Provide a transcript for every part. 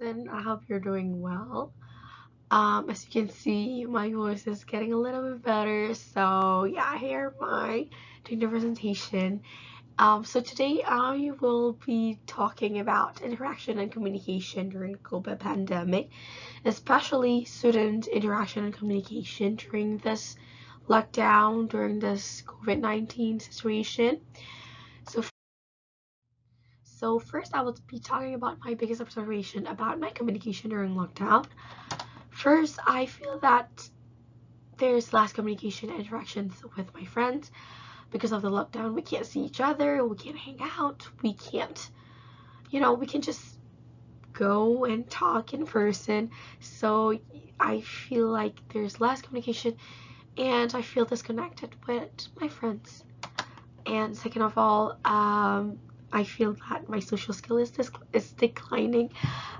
And I hope you're doing well. As you can see, my voice is getting a little bit better. So yeah, here my doing the presentation. So today I will be talking about interaction and communication during the COVID pandemic, especially student interaction and communication during this lockdown, during this COVID-19 situation. So first I will be talking about my biggest observation about my communication during lockdown. First, I feel that there's less communication and interactions with my friends because of the lockdown. We can't see each other, we can't hang out, we can't, we can just go and talk in person. So I feel like there's less communication and I feel disconnected with my friends. And second of all, I feel that my social skill is declining.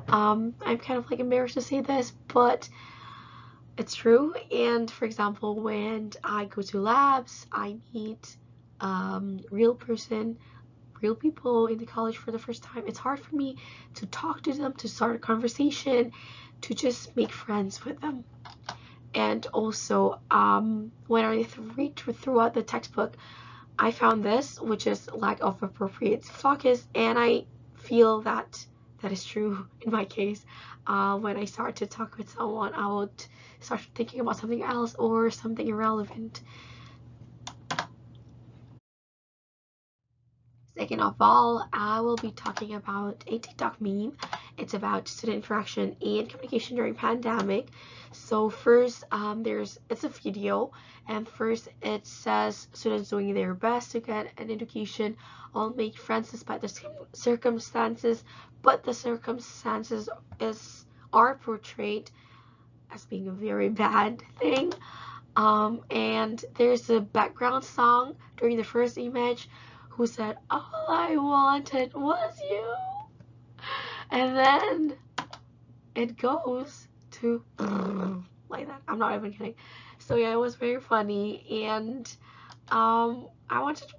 I'm kind of like embarrassed to say this, but it's true. And for example, when I go to labs, I meet real people in the college for the first time. It's hard for me to talk to them, to start a conversation, to just make friends with them. And also, when I read throughout the textbook, I found this, which is lack of appropriate focus, and I feel that that is true in my case. When I start to talk with someone, I would start thinking about something else or something irrelevant. Second of all, I will be talking about a TikTok meme. It's about student interaction and communication during pandemic. So first, it's a video, and first it says students doing their best to get an education, all make friends despite the circumstances, but the circumstances are portrayed as being a very bad thing. And there's a background song during the first image who said, "All I wanted was you." And then it goes to like that. I'm not even kidding. So yeah, it was very funny. And I wanted to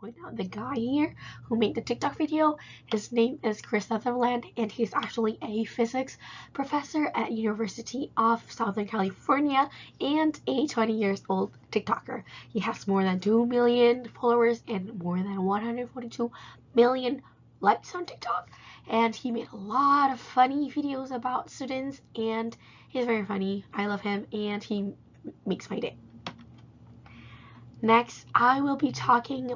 point out the guy here who made the TikTok video. His name is Chris Sutherland, and he's actually a physics professor at University of Southern California and a 20 years old TikToker. He has more than 2 million followers and more than 142 million likes on TikTok, and he made a lot of funny videos about students, and he's very funny. I love him, and he makes my day. Next, I will be talking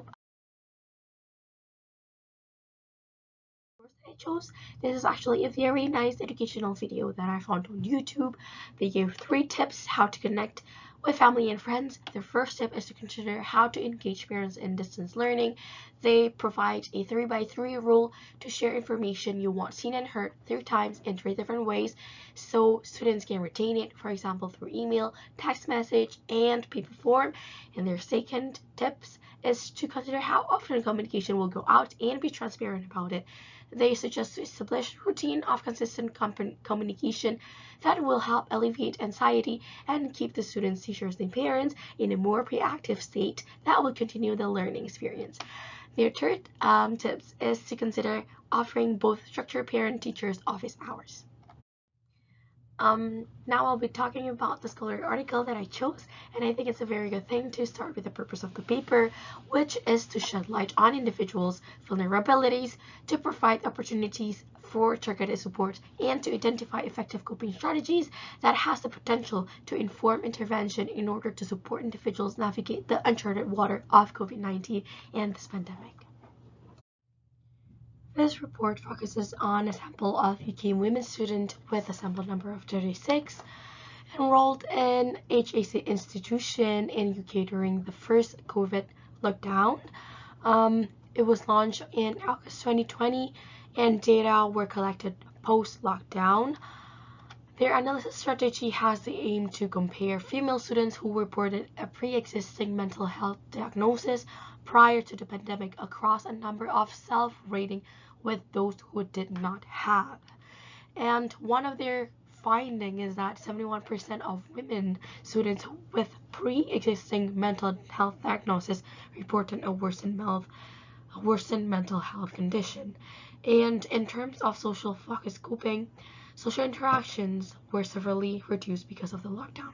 I chose. This is actually a very nice educational video that I found on YouTube. They give 3 tips how to connect with family and friends. The first tip is to consider how to engage parents in distance learning. They provide a 3x3 rule to share information you want seen and heard 3 times in 3 different ways so students can retain it, for example, through email, text message, and paper form. And their second tips is to consider how often communication will go out and be transparent about it. They suggest to establish a routine of consistent communication that will help alleviate anxiety and keep the students, teachers, and parents in a more proactive state that will continue the learning experience. Their third tips is to consider offering both structured parent-teachers office hours. Now I'll be talking about the scholarly article that I chose, and I think it's a very good thing to start with the purpose of the paper, which is to shed light on individuals' vulnerabilities, to provide opportunities for targeted support, and to identify effective coping strategies that has the potential to inform intervention in order to support individuals navigate the uncharted water of COVID-19 and this pandemic. This report focuses on a sample of UK women students with a sample number of 36 enrolled in HAC institution in UK during the first COVID lockdown. It was launched in August 2020 and data were collected post-lockdown. Their analysis strategy has the aim to compare female students who reported a pre-existing mental health diagnosis prior to the pandemic across a number of self-rating with those who did not have. And one of their finding is that 71% of women students with pre-existing mental health diagnosis reported a worsened mental health condition. And in terms of social focus coping, social interactions were severely reduced because of the lockdown.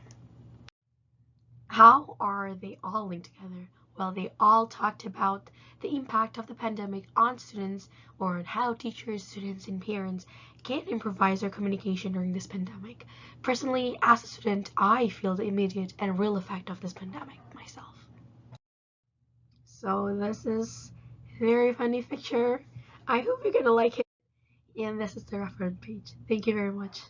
How are they all linked together? Well, they all talked about the impact of the pandemic on students, or on how teachers, students, and parents can improvise their communication during this pandemic. Personally, as a student, I feel the immediate and real effect of this pandemic myself. So this is a very funny picture. I hope you're gonna like it. And this is the reference page. Thank you very much.